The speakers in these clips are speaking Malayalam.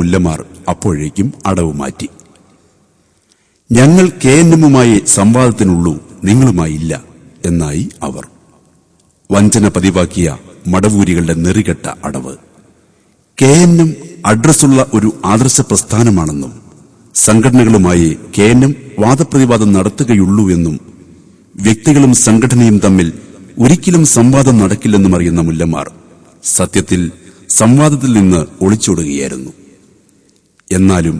മുല്ലമാർ അപ്പോഴേക്കും അടവ് മാറ്റി. ഞങ്ങൾ KNMുമായി സംവാദത്തിനുള്ളൂ, നിങ്ങളുമായില്ല എന്നായി അവർ. വഞ്ചന പതിവാക്കിയ മടവൂരികളുടെ നെറികെട്ട അടവ്. KNM അഡ്രസ്സുള്ള ഒരു ആദർശ പ്രസ്ഥാനമാണെന്നും സംഘടനകളുമായി KNM വാദപ്രതിവാദം നടത്തുകയുള്ളൂ എന്നും വ്യക്തികളും സംഘടനയും തമ്മിൽ ഒരിക്കലും സംവാദം നടക്കില്ലെന്നും അറിയുന്ന മുല്ലമാർ സത്യത്തിൽ സംവാദത്തിൽ നിന്ന് ഒളിച്ചോടുകയായിരുന്നു. എന്നാലും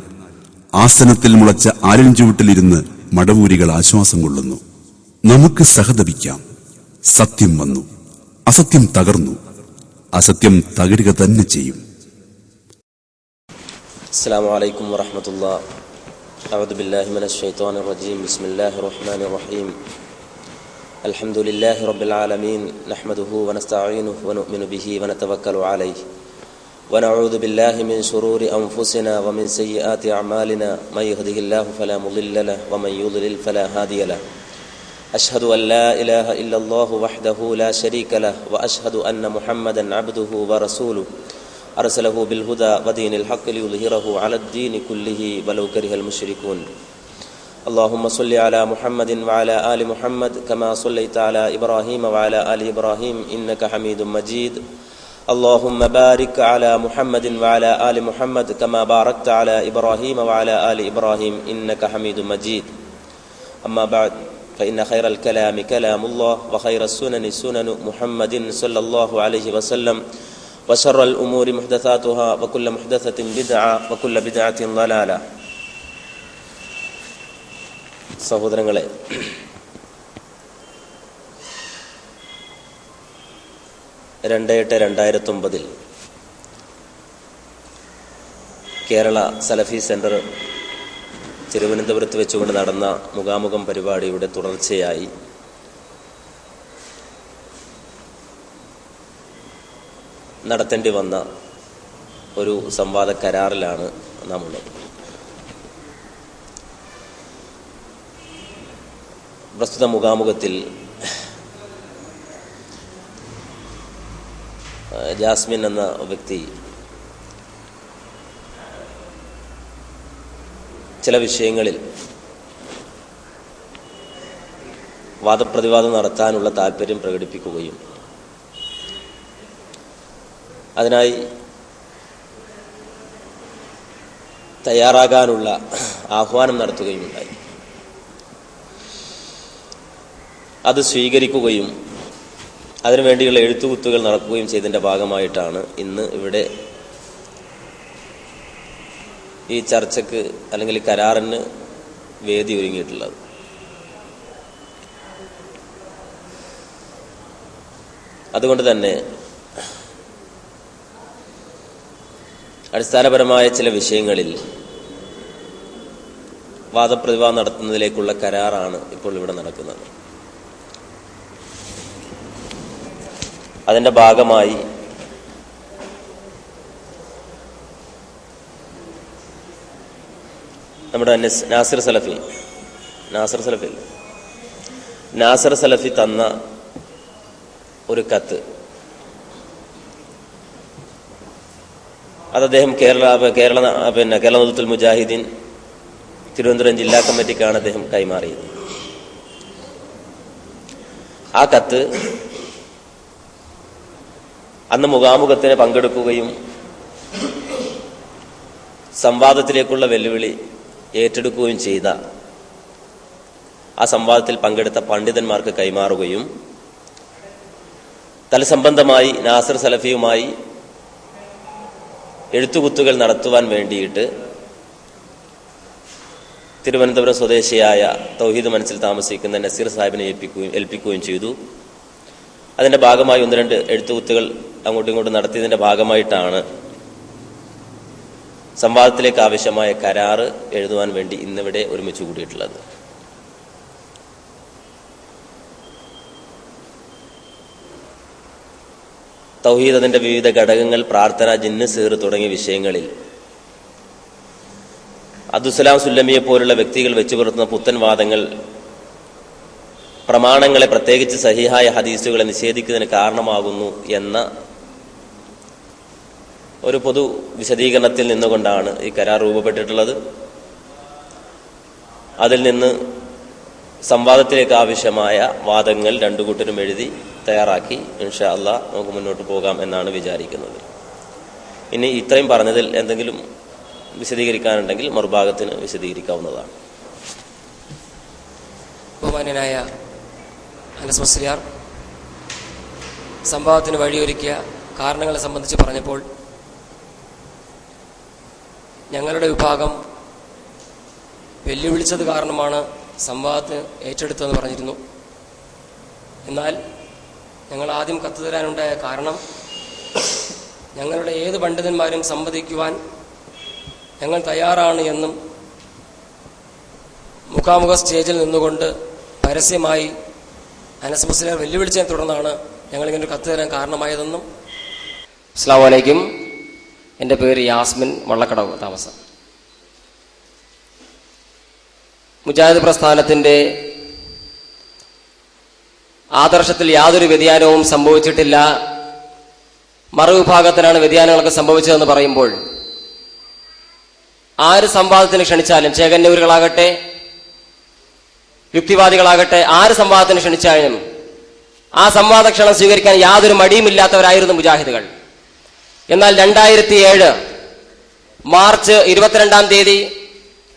ആസനത്തിൽ മുളച്ച ആലിൻചുവട്ടിലിരുന്ന് മടവൂരികൾ ആശ്വാസം കൊള്ളുന്നു. നമുക്ക് സഹതപിക്കാം. സത്യം വന്നു, അസത്യം തകർന്നു, അസത്യം തകരുക തന്നെ ചെയ്യും. അസ്സലാമു അലൈക്കും വറഹ്മത്തുള്ളാഹി. അഊദു ബില്ലാഹി മിനശ് ശൈത്വാനിർ റജീം. ബിസ്മില്ലാഹിർ റഹ്മാനിർ റഹീം. അൽഹംദുലില്ലാഹി റബ്ബിൽ ആലമീൻ. നഹ്മദുഹു വനസ്തഈനുഹു വനുഅ്മിനു ബിഹി വനതവക്കലു അലൈഹി. വനഊദു ബില്ലാഹി മിൻ ശുറൂരി അൻഫുസിനാ വമിൻ സയ്യിആതി അഅമാലിനാ. മൻ യഹ്ദിഹില്ലാഹു ഫലാ മുളില്ല ലഹു വമൻ യുദ്ലിൽ ഫലാ ഹാദിയ ലഹു. അഷ്ഹദു അൻ ലാ ഇലാഹ ഇല്ലല്ലാഹു വഹ്ദഹു ലാ ശരീക ലഹു വഅഷ്ഹദു അന്ന മുഹമ്മദൻ അബ്ദുഹു വറസൂലുഹു അർസലഹു ബിൽഹുദാ വദീനിൽ ഹഖ് ലിയുദ്ഹിറഹു അലദ്ദീനി കുല്ലിഹി വലൗ കരിഹൽ മുശ്രികൂൻ. اللهم صل على محمد وعلى آل محمد كما صليت على إبراهيم وعلى آل إبراهيم إنك حميد مجيد. اللهم بارك على محمد وعلى آل محمد كما باركت على إبراهيم وعلى آل إبراهيم إنك حميد مجيد. أما بعد فإن خير الكلام كلام الله وخير السنن سنن محمد صلى الله عليه وسلم وشر الأمور محدثاتها وكل محدثة بدعة وكل بدعة ضلالة. സഹോദരങ്ങളെ, 2/8/2009 കേരള സലഫി സെന്റർ തിരുവനന്തപുരത്ത് വെച്ചുകൊണ്ട് നടന്ന മുഖാമുഖം പരിപാടിയുടെ തുടർച്ചയായി നടത്തേണ്ടി വന്ന ഒരു സംവാദ കരാറിലാണ് നാം ഉള്ളത്. പ്രസ്തുത മുഖാമുഖത്തിൽ ജാസ്മിൻ എന്ന വ്യക്തി ചില വിഷയങ്ങളിൽ വാദപ്രതിവാദം നടത്താനുള്ള താല്പര്യം പ്രകടിപ്പിക്കുകയും അതിനായി തയ്യാറാകാനുള്ള ആഹ്വാനം നടത്തുകയും ഉണ്ടായി. അത് സ്വീകരിക്കുകയും അതിനുവേണ്ടിയുള്ള എഴുത്തുകുത്തുകൾ നടക്കുകയും ചെയ്തതിൻ്റെ ഭാഗമായിട്ടാണ് ഇന്ന് ഇവിടെ ഈ ചർച്ചയ്ക്ക് അല്ലെങ്കിൽ കരാറിന് വേദി ഒരുങ്ങിയിട്ടുള്ളത്. അതുകൊണ്ട് തന്നെ അടിസ്ഥാനപരമായ ചില വിഷയങ്ങളിൽ വാദപ്രതിവാദം നടത്തുന്നതിലേക്കുള്ള കരാറാണ് ഇപ്പോൾ ഇവിടെ നടക്കുന്നത്. അതിൻ്റെ ഭാഗമായി നമ്മുടെ നാസർ സലഫി തന്ന ഒരു കത്ത്, അത് അദ്ദേഹം കേരള നേതൃത്വത്തിൽ മുജാഹിദീൻ തിരുവനന്തപുരം ജില്ലാ കമ്മിറ്റിക്കാണ് അദ്ദേഹം കൈമാറിയത്. ആ കത്ത് അന്ന് മുഖാമുഖത്തിന് പങ്കെടുക്കുകയും സംവാദത്തിലേക്കുള്ള വെല്ലുവിളി ഏറ്റെടുക്കുകയും ചെയ്ത ആ സംവാദത്തിൽ പങ്കെടുത്ത പണ്ഡിതന്മാർക്ക് കൈമാറുകയും തൽസംബന്ധമായി നാസർ സലഫിയുമായി എഴുത്തുകുത്തുകൾ നടത്തുവാൻ വേണ്ടിയിട്ട് തിരുവനന്തപുരം സ്വദേശിയായ തൗഹീദ് മനസ്സിൽ താമസിക്കുന്ന നസീർ സാഹിബിനെ ഏൽപ്പിക്കുകയും ചെയ്തു. അതിൻ്റെ ഭാഗമായി 1-2 എഴുത്തുകുത്തുകൾ അങ്ങോട്ടും ഇങ്ങോട്ടും നടത്തിയതിൻ്റെ ഭാഗമായിട്ടാണ് സംവാദത്തിലേക്ക് ആവശ്യമായ കരാറ് എഴുതുവാൻ വേണ്ടി ഇന്നിവിടെ ഒരുമിച്ച് കൂടിയിട്ടുള്ളത്. തൗഹീദ്, അതിൻ്റെ വിവിധ ഘടകങ്ങൾ, പ്രാർത്ഥന, ജിന്ന്, സിഹ്ർ തുടങ്ങിയ വിഷയങ്ങളിൽ അബ്ദുസ്സലാം സുല്ലമിയെ പോലുള്ള വ്യക്തികൾ വെച്ചു പുലർത്തുന്ന പുത്തൻ വാദങ്ങൾ പ്രമാണങ്ങളെ, പ്രത്യേകിച്ച് സഹിഹായ ഹദീസുകളെ നിഷേധിക്കുന്നതിന് കാരണമാകുന്നു എന്ന ഒരു പൊതു വിശദീകരണത്തിൽ നിന്നുകൊണ്ടാണ് ഈ കരാർ രൂപപ്പെട്ടിട്ടുള്ളത്. അതിൽ നിന്ന് സംവാദത്തിലേക്ക് ആവശ്യമായ വാദങ്ങൾ രണ്ടു കൂട്ടരും എഴുതി തയ്യാറാക്കി ഇൻഷാ അല്ലാഹ് നമുക്ക് മുന്നോട്ട് പോകാം എന്നാണ് വിചാരിക്കുന്നത്. ഇനി ഇത്രയും പറഞ്ഞതിൽ എന്തെങ്കിലും വിശദീകരിക്കാനുണ്ടെങ്കിൽ മറുഭാഗത്തിന് വിശദീകരിക്കാവുന്നതാണ്. ബഹുമാന്യനായ അനസ് മുസ്ലിയാർ സംവാദത്തിന് വഴിയൊരുക്കിയ കാരണങ്ങളെ സംബന്ധിച്ച് പറഞ്ഞപ്പോൾ ഞങ്ങളുടെ വിഭാഗം വെല്ലുവിളിച്ചത് കാരണമാണ് സംവാദത്തിന് ഏറ്റെടുത്തതെന്ന് പറഞ്ഞിരുന്നു. എന്നാൽ ഞങ്ങൾ ആദ്യം കത്ത് തരാനുണ്ടായ കാരണം ഞങ്ങളുടെ ഏത് പണ്ഡിതന്മാരും സംവദിക്കുവാൻ ഞങ്ങൾ തയ്യാറാണ് എന്നും മുഖാമുഖ സ്റ്റേജിൽ നിന്നുകൊണ്ട് പരസ്യമായി അനസ് മുസ്ലിയാർ വെല്ലുവിളിച്ചതിനെ തുടർന്നാണ് ഞങ്ങളിങ്ങനെ ഒരു കത്ത് തരാൻ കാരണമായതെന്നും. അസ്സലാമു അലൈക്കും. എൻ്റെ പേര് യാസ്മിൻ, വള്ളക്കടവ് താമസം. മുജാഹിദ് പ്രസ്ഥാനത്തിൻ്റെ ആദർശത്തിൽ യാതൊരു വ്യതിയാനവും സംഭവിച്ചിട്ടില്ല, മറുവിഭാഗത്തിനാണ് വ്യതിയാനങ്ങളൊക്കെ സംഭവിച്ചതെന്ന് പറയുമ്പോൾ ആര് സംവാദത്തിന് ക്ഷണിച്ചാലും, ചേകന്നൂരുകളാകട്ടെ യുക്തിവാദികളാകട്ടെ, ആര് സംവാദത്തിന് ക്ഷണിച്ചാലും ആ സംവാദ ക്ഷണം സ്വീകരിക്കാൻ യാതൊരു മടിയുമില്ലാത്തവരായിരുന്നു മുജാഹിദുകൾ. എന്നാൽ 2007 മാർച്ച് 22-ാം തീയതി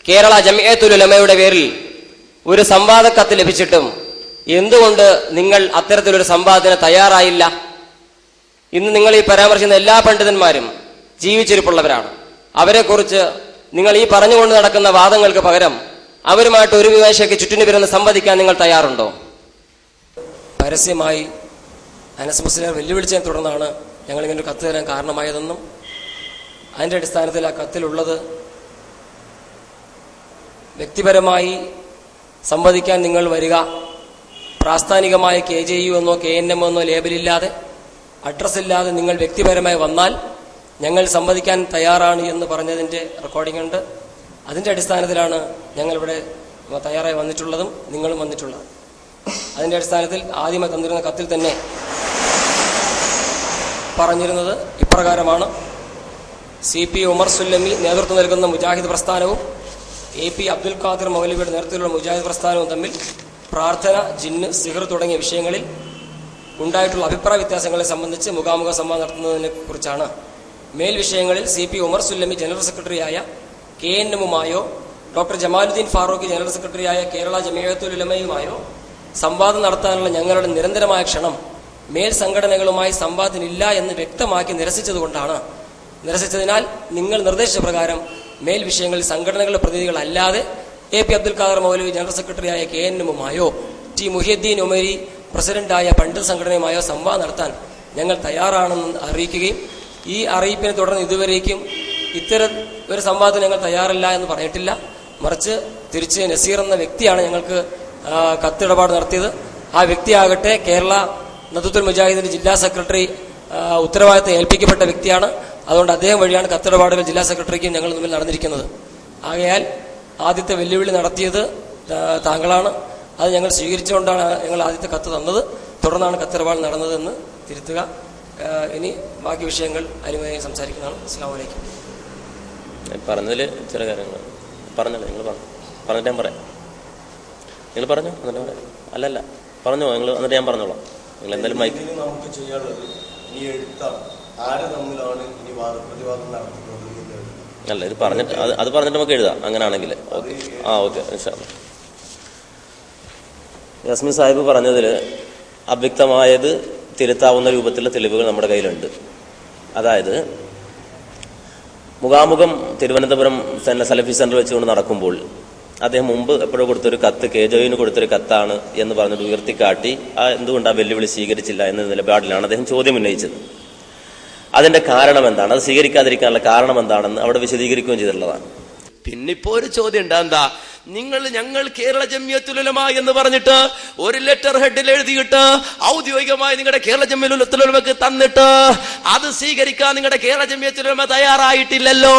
കേരള ജംഇയ്യത്തുൽ ഉലമയുടെ പേരിൽ ഒരു സംവാദ കത്ത് ലഭിച്ചിട്ടും എന്തുകൊണ്ട് നിങ്ങൾ അത്തരത്തിലൊരു സംവാദത്തിന് തയ്യാറായില്ല? ഇന്ന് നിങ്ങൾ ഈ പരാമർശിക്കുന്ന എല്ലാ പണ്ഡിതന്മാരും ജീവിച്ചിരിപ്പുള്ളവരാണ്. അവരെക്കുറിച്ച് നിങ്ങൾ ഈ പറഞ്ഞുകൊണ്ട് നടക്കുന്ന വാദങ്ങൾക്ക് പകരം അവരുമായിട്ട് ഒരു വിമേശയ്ക്ക് ചുറ്റിനു പിറന്ന് സംവദിക്കാൻ നിങ്ങൾ തയ്യാറുണ്ടോ? പരസ്യമായി അനസ് മുസ്ലിയാർ വെല്ലുവിളിച്ചതിനെ തുടർന്നാണ് ഞങ്ങളിങ്ങനെ ഒരു കത്ത് തരാൻ കാരണമായതെന്നും അതിൻ്റെ അടിസ്ഥാനത്തിൽ ആ കത്തിലുള്ളത് വ്യക്തിപരമായി സംവദിക്കാൻ നിങ്ങൾ വരിക, പ്രാസ്ഥാനികമായ KJU എന്നോ KNM എന്നോ ലേബലില്ലാതെ അഡ്രസ്സില്ലാതെ നിങ്ങൾ വ്യക്തിപരമായി വന്നാൽ ഞങ്ങൾ സംവദിക്കാൻ തയ്യാറാണ് എന്ന് പറഞ്ഞതിൻ്റെ റെക്കോർഡിംഗ് ഉണ്ട്. അതിൻ്റെ അടിസ്ഥാനത്തിലാണ് ഞങ്ങളിവിടെ തയ്യാറായി വന്നിട്ടുള്ളതും നിങ്ങളും വന്നിട്ടുള്ളത്. അതിൻ്റെ അടിസ്ഥാനത്തിൽ ആദ്യമായി തന്നിരുന്ന കത്തിൽ തന്നെ പറഞ്ഞിരുന്നത് ഇപ്രകാരമാണ്: CP ഉമർ സുല്ലമി നേതൃത്വം നൽകുന്ന മുജാഹിദ് പ്രസ്ഥാനവും AP അബ്ദുൽ ഖാദിർ മൗലവിയുടെ നേതൃത്വത്തിലുള്ള മുജാഹിദ് പ്രസ്ഥാനവും തമ്മിൽ പ്രാർത്ഥന, ജിന്ന്, സിഹർ തുടങ്ങിയ വിഷയങ്ങളിൽ ഉണ്ടായിട്ടുള്ള അഭിപ്രായ വ്യത്യാസങ്ങളെ സംബന്ധിച്ച് മുഖാമുഖ സംവാദം നടത്തുന്നതിനെ കുറിച്ചാണ്. മേൽ വിഷയങ്ങളിൽ CP ഉമർ സുല്ലമി ജനറൽ സെക്രട്ടറിയായ KNMുമായോ ഡോക്ടർ ജമാലുദ്ദീൻ ഫാറൂഖി ജനറൽ സെക്രട്ടറിയായ കേരള ജംഇയ്യത്തുൽ ഉലമയുമായോ സംവാദം നടത്താനുള്ള ഞങ്ങളുടെ നിരന്തരമായ ക്ഷണം മേൽ സംഘടനകളുമായി സംവാദത്തിനില്ല എന്ന് വ്യക്തമാക്കി നിരസിച്ചതിനാൽ നിങ്ങൾ നിർദ്ദേശിച്ച പ്രകാരം മേൽ വിഷയങ്ങളിൽ സംഘടനകളുടെ പ്രതിനിധികളല്ലാതെ AP അബ്ദുൽ ഖാദർ മൗലവി ജനറൽ സെക്രട്ടറിയായ KNMുമായോ T മുഹിയുദ്ദീൻ ഉമരി പ്രസിഡന്റായ പണ്ഡിത സംഘടനയുമായോ സംവാദം നടത്താൻ ഞങ്ങൾ തയ്യാറാണെന്ന് അറിയിക്കുകയും ഈ അറിയിപ്പിനെ തുടർന്ന് ഇതുവരേക്കും ഇത്തരം ഒരു സംവാദത്തിന് ഞങ്ങൾ തയ്യാറല്ല എന്ന് പറഞ്ഞിട്ടില്ല. മറിച്ച് തിരിച്ച് നസീർ എന്ന വ്യക്തിയാണ് ഞങ്ങൾക്ക് കത്തിടപാട് നടത്തിയത്. ആ വ്യക്തിയാകട്ടെ കേരള നദുത്തുൽ മുജാഹിദിന്റെ ജില്ലാ സെക്രട്ടറി ഉത്തരവാദിത്തം ഏൽപ്പിക്കപ്പെട്ട വ്യക്തിയാണ്. അതുകൊണ്ട് അദ്ദേഹം വഴിയാണ് കത്തിടപാടുകൾ ജില്ലാ സെക്രട്ടറിക്കും ഞങ്ങൾ തമ്മിൽ നടന്നിരിക്കുന്നത്. ആകയാൽ ആദ്യത്തെ വെല്ലുവിളി നടത്തിയത് താങ്കളാണ്. അത് ഞങ്ങൾ സ്വീകരിച്ചുകൊണ്ടാണ് ഞങ്ങൾ ആദ്യത്തെ കത്ത് തന്നത്. തുടർന്നാണ് കത്തിടപാട് നടന്നതെന്ന് തിരുത്തുക. ഇനി ബാക്കി വിഷയങ്ങൾ അരിമയായി സംസാരിക്കുന്നതാണ്. അസ്സലാമു അലൈക്കും. പറഞ്ഞതിൽ ചില കാര്യങ്ങൾ പറഞ്ഞല്ലോ, നിങ്ങൾ പറഞ്ഞിട്ട് ഞാൻ പറയാം. നിങ്ങൾ പറഞ്ഞോ, എന്നിട്ട് പറയാം. അല്ലല്ല പറഞ്ഞോ നിങ്ങൾ, എന്നിട്ട് ഞാൻ പറഞ്ഞോളാം. നിങ്ങൾ എന്തായാലും മൈക്ക് നമുക്ക് ചെയ്യാനുള്ളത് ഈ എഴുത്താണ്. ആര് തമ്മിലാണ് ഇനി വാദപ്രതിവാദം നടത്തുന്നത് അല്ല, ഇത് പറഞ്ഞിട്ട് അത് പറഞ്ഞിട്ട് നമുക്ക് എഴുതാം. അങ്ങനെയാണെങ്കിൽ ഓക്കെ. ഓക്കെ ഇൻഷാ അല്ലാഹ്. യാസ്മിൻ സാഹിബ് പറഞ്ഞതിൽ അവ്യക്തമായത് തിരുത്താവുന്ന രൂപത്തിലുള്ള തെളിവുകൾ നമ്മുടെ കയ്യിലുണ്ട്. അതായത് മുഖാമുഖം തിരുവനന്തപുരം സലഫി സെന്റർ വെച്ചുകൊണ്ട് നടക്കുമ്പോൾ അദ്ദേഹം മുമ്പ് എപ്പോഴും കൊടുത്തൊരു കത്ത് KJUവിന് കൊടുത്തൊരു കത്താണ് എന്ന് പറഞ്ഞിട്ട് ഉയർത്തിക്കാട്ടി എന്തുകൊണ്ട് ആ വെല്ലുവിളി സ്വീകരിച്ചില്ല എന്ന നിലപാടിലാണ് അദ്ദേഹം ചോദ്യം ഉന്നയിച്ചത്. അതിന്റെ കാരണം എന്താണ്, അത് സ്വീകരിക്കാതിരിക്കാനുള്ള കാരണം എന്താണെന്ന് അവിടെ വിശദീകരിക്കുകയും ചെയ്തിട്ടുള്ളതാണ്. പിന്നിപ്പോ ഒരു ചോദ്യം ഉണ്ട്, എന്താ ഞങ്ങൾ കേരള ജംഇയ്യത്തുൽ ഉലമ എന്ന് പറഞ്ഞിട്ട് ഒരു ലെറ്റർ ഹെഡിൽ എഴുതിയിട്ട് ഔദ്യോഗികമായി നിങ്ങളുടെ കേരള ജംഇയ്യത്തുൽ ഉലമക്ക് തന്നിട്ട് അത് സ്വീകരിക്കാൻ നിങ്ങളുടെ കേരള ജംഇയ്യത്തുൽ ഉലമ തയ്യാറായിട്ടില്ലല്ലോ.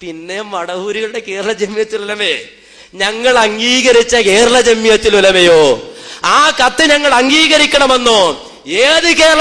പിന്നെ മടവൂരികളുടെ കേരള ജംഇയ്യത്തുൽ ഉലമയെ ഞങ്ങൾ അംഗീകരിച്ച കേരള ജംഇയ്യത്തുൽ ഉലമയോ ആ കത്ത് ഞങ്ങൾ അംഗീകരിക്കണമെന്നോ ഏത് കേരള